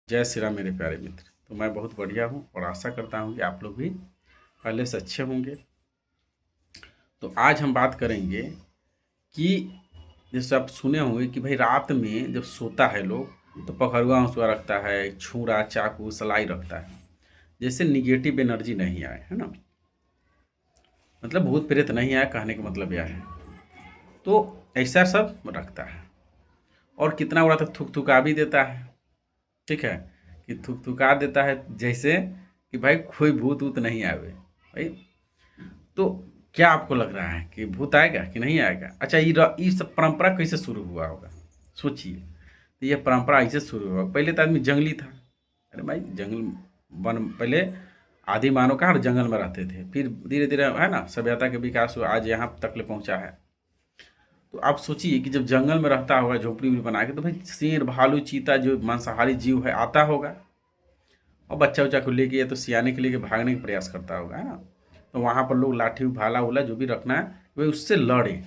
जय श्री राम मेरे प्यारे मित्र। तो मैं बहुत बढ़िया हूँ और आशा करता हूँ कि आप लोग भी पहले से अच्छे होंगे। तो आज हम बात करेंगे कि जैसे आप सुने होंगे कि भाई रात में जब सोता है लोग तो पखरुआ हंसुआ रखता है, छुरा चाकू सलाई रखता है, जैसे निगेटिव एनर्जी नहीं आए, है ना। मतलब भूत प्रेत नहीं आए, कहने का मतलब यह है। तो ऐसा सब रखता है और कितना बड़ा तक थुक थुका भी देता है। ठीक है, कि थुक थुका देता है जैसे कि भाई कोई भूत वूत नहीं आवे भाई। तो क्या आपको लग रहा है कि भूत आएगा कि नहीं आएगा? अच्छा, ये सब परंपरा कैसे शुरू हुआ होगा? सोचिए। तो ये परंपरा ऐसे शुरू हुआ, पहले तो आदमी जंगली था। अरे भाई जंगल वन पहले आदि मानव कहाँ जंगल में रहते थे, फिर धीरे धीरे है ना सभ्यता के विकास हुआ, आज यहाँ तक ले पहुँचा है। तो आप सोचिए कि जब जंगल में रहता होगा झोपड़ी वोपड़ी बना के, तो भाई शेर भालू चीता जो मांसाहारी जीव है आता होगा और बच्चा उच्चा को लेके या तो सियाने के लेके भागने का प्रयास करता होगा, है ना। तो वहाँ पर लोग लाठी भाला उला जो भी रखना है भाई उससे लड़े।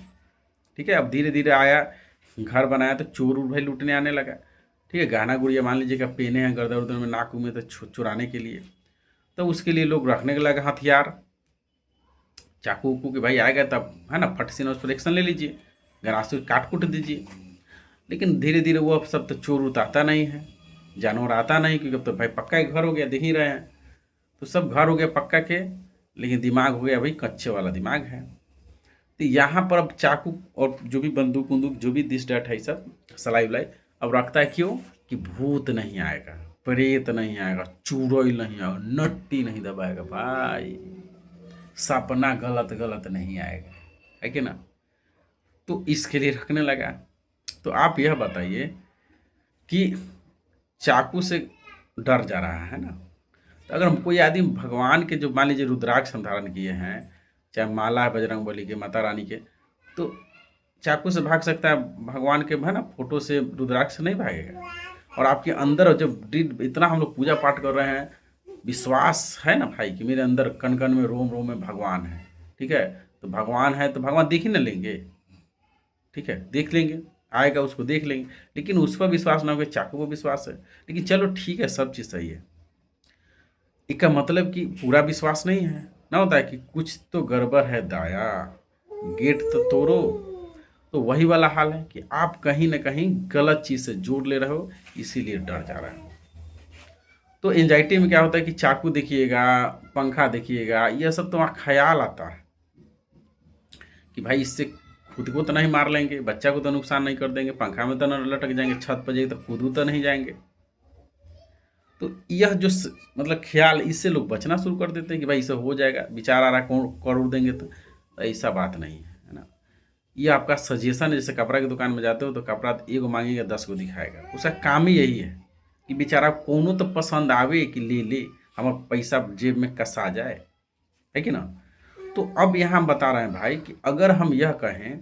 ठीक है, अब धीरे धीरे आया, घर बनाया तो चोर उर भाई लूटने आने लगा। ठीक है, गहना गुड़िया मान लीजिए कि पेने हैं गर्दन उर्दन में नाक में, तो चुराने के लिए तो उसके लिए लोग रखने के लगा हथियार चाकू उकू के। भाई आएगा तब है ना फट से ना उस पर एक्शन ले लीजिए, गरासे काट कूट दीजिए। लेकिन धीरे धीरे वो अब सब तो चोर उतारता नहीं है, जानवर आता नहीं, क्योंकि अब तो भाई पक्का एक घर हो गया, देख ही रहे हैं। तो सब घर हो गया पक्का के, लेकिन दिमाग हो गया भाई कच्चे वाला दिमाग है। तो यहाँ पर अब चाकू और जो भी बंदूक वंदूक जो भी दिस डट है सब सलाई उलाई अब रखता है। क्यों? कि भूत नहीं आएगा, प्रेत नहीं आएगा, चुड़ैल नहीं आएगा, नट्टी नहीं दबाएगा भाई, सपना गलत गलत नहीं आएगा, है कि ना। तो इसके लिए रखने लगा। तो आप यह बताइए कि चाकू से डर जा रहा है ना, तो अगर हम कोई आदमी भगवान के जो मान लीजिए रुद्राक्ष हम धारण किए हैं, चाहे माला है बजरंग बली के माता रानी के, तो चाकू से भाग सकता है, भगवान के है ना फोटो से रुद्राक्ष से नहीं भागेगा। और आपके अंदर जब इतना हम लोग पूजा पाठ कर रहे हैं, विश्वास है ना भाई कि मेरे अंदर कण कण में रोम रोम में भगवान है। ठीक है, तो भगवान है तो भगवान देख ही ना लेंगे। ठीक है, देख लेंगे, आएगा उसको देख लेंगे। लेकिन उस पर विश्वास ना हो, चाकू पर विश्वास है। लेकिन चलो ठीक है, सब चीज़ सही है। इसका मतलब कि पूरा विश्वास नहीं है ना, होता है कि कुछ तो गड़बड़ है दाया, गेट तो तोड़ो। तो वही वाला हाल है कि आप कहीं ना कहीं गलत चीज़ से जोड़ ले रहे हो, इसीलिए डर जा रहा है। तो एंजाइटी में क्या होता है कि चाकू देखिएगा, पंखा देखिएगा, यह सब तो वहाँ ख्याल आता है कि भाई इससे खुद को तो नहीं मार लेंगे, बच्चा को तो नुकसान नहीं कर देंगे, पंखा में तो न लटक जाएंगे, छत पर जाएंगे तो कूद तो नहीं जाएंगे। तो यह जो मतलब ख्याल, इससे लोग बचना शुरू कर देते हैं कि भाई इसे हो जाएगा, विचार आ रहा है कौन करोड़ देंगे, तो ऐसा बात नहीं है ना। ये आपका सजेशन है। जैसे कपड़ा की दुकान में जाते हो तो कपड़ा एगो मांगेगा 10 को दिखाएगा, उसका काम ही यही है कि बेचारा कोनो तो पसंद आवे कि ले ले, हमारा पैसा जेब में कसा जाए, है कि ना। तो अब यहाँ हम बता रहे हैं भाई कि अगर हम यह कहें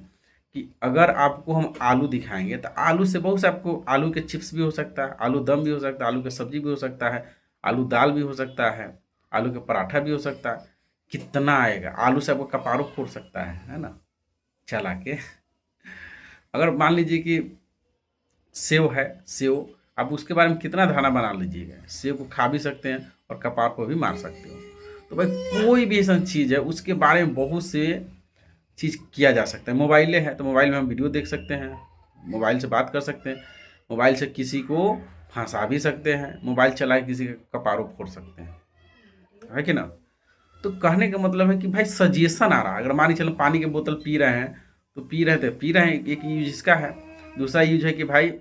कि अगर आपको हम आलू दिखाएंगे तो आलू से बहुत से आपको आलू के चिप्स भी हो सकता है, आलू दम भी हो सकता है, आलू की सब्जी भी हो सकता है, आलू दाल भी हो सकता है, आलू के पराठा भी हो सकता है। कितना आएगा? आलू से आपको कपारू फोड़ सकता है ना, चला के। अगर मान लीजिए कि सेव है, सेव आप उसके बारे में कितना धारणा बना लीजिएगा, सेव को खा भी सकते हैं और कपार को भी मार सकते हो। तो भाई कोई भी ऐसा चीज़ है उसके बारे में बहुत से चीज़ किया जा सकता है। मोबाइलें हैं तो मोबाइल में हम वीडियो देख सकते हैं, मोबाइल से बात कर सकते हैं, मोबाइल से किसी को फंसा भी सकते हैं, मोबाइल चला के किसी का कपारों फोड़ सकते हैं, है कि ना। तो कहने का मतलब है कि भाई सजेशन आ रहा है। अगर मान के चलो पानी की बोतल पी रहे हैं तो पी रहे हैं, एक यूज इसका है। दूसरा यूज है कि भाई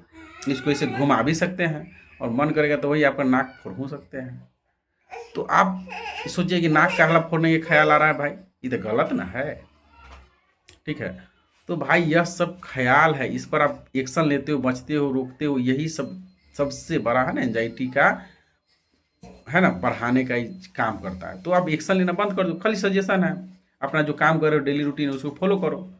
इसको इसे घुमा भी सकते हैं और मन करेगा तो वही आपका नाक फोड़ सकते हैं। तो आप सोचिए कि नाक का हलक फोड़ने का ख्याल आ रहा है भाई, ये तो गलत ना है। ठीक है, तो भाई यह सब ख्याल है, इस पर आप एक्शन लेते हो, बचते हो, रोकते हो, यही सब सबसे बड़ा है ना एंजाइटी का, है ना, बढ़ाने का ही काम करता है। तो आप एक्शन लेना बंद कर दो, खाली सजेशन है। अपना जो काम कर रहे हो डेली रूटीन है उसको फॉलो करो,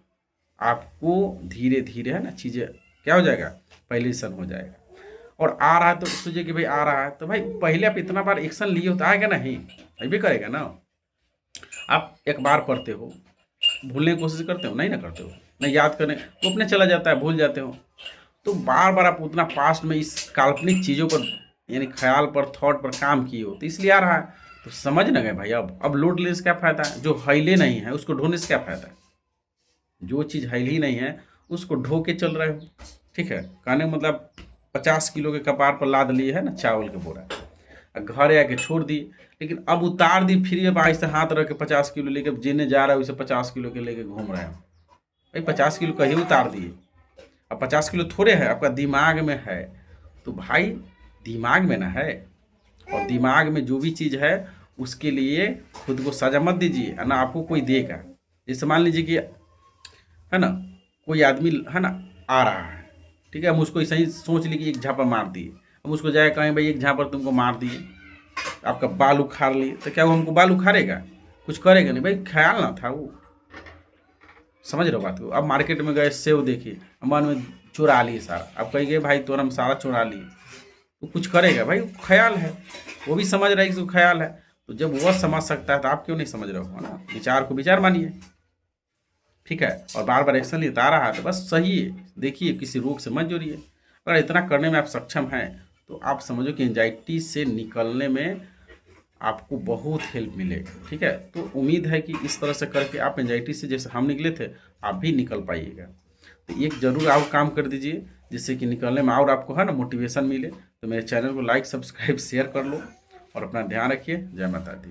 आपको धीरे धीरे है ना चीज़ें क्या हो जाएगा, पहले हो जाएगा। और आ रहा है तो सोचिए कि भाई आ रहा है तो भाई पहले आप इतना बार एक्शन लिए हो तो आएगा नहीं, अभी करेगा ना। आप एक बार पढ़ते हो, भूलने की कोशिश करते हो? नहीं ना करते हो, नहीं याद करने तो अपने चला जाता है, भूल जाते हो। तो बार बार आप उतना पास्ट में इस काल्पनिक चीज़ों पर यानी ख्याल पर, थॉट पर काम किए हो, तो इसलिए आ रहा है। तो समझ ना गए भाई। अब लोड लेने से क्या फ़ायदा है? जो हिले नहीं है उसको ढोने से क्या फ़ायदा है? जो चीज़ हिल ही नहीं है उसको ढो के चल रहे हो। ठीक है, कहने का मतलब 50 किलो के कपार पर लाद लिए है ना चावल के बोरा, घर आके छोड़ दिए, लेकिन अब उतार दी, फिर अब ऐसे हाथ रख के 50 किलो लेके जिन्हें जा रहा है उसे 50 किलो के लेके घूम रहे हो। भाई 50 किलो कहीं उतार दिए। अब 50 किलो थोड़े है, आपका दिमाग में है। तो भाई दिमाग में ना है, और दिमाग में जो भी चीज़ है उसके लिए खुद को सजा मत दीजिए, है ना। आपको कोई देगा, जैसे मान लीजिए कि, है ना, कोई आदमी है ना आ रहा है, ठीक है, हम उसको ऐसे ही सोच ली कि एक झापड़ मार दिए, हम उसको जाए कहें भाई एक झापड़ तुमको मार दिए, आपका बाल उखाड़ लिए, तो क्या वो हमको बाल उखाड़ेगा? कुछ करेगा नहीं भाई, ख्याल ना था वो। समझ रहे हो बात को? अब मार्केट में गए सेव देखिए, मन में चुरा लिए सारा, अब कही भाई तो हम सारा चुरा लिए, तो कुछ करेगा भाई? ख्याल है, वो भी समझ रहा है कि वो ख्याल है। तो जब वह समझ सकता है तो आप क्यों नहीं समझ रहे हो? है ना, विचार को विचार मानिए। ठीक है, और बार बार एक्शन लेता रहा तो बस सही है, देखिए किसी रोग से मत जुड़िए। अगर इतना करने में आप सक्षम हैं तो आप समझो कि एंजाइटी से निकलने में आपको बहुत हेल्प मिलेगा। ठीक है, तो उम्मीद है कि इस तरह से करके आप एंजाइटी से, जैसे हम निकले थे, आप भी निकल पाइएगा। तो एक ज़रूर आप काम कर दीजिए जिससे कि निकलने में और आपको है ना मोटिवेशन मिले। तो मेरे चैनल को लाइक, सब्सक्राइब, शेयर कर लो और अपना ध्यान रखिए। जय माता दी।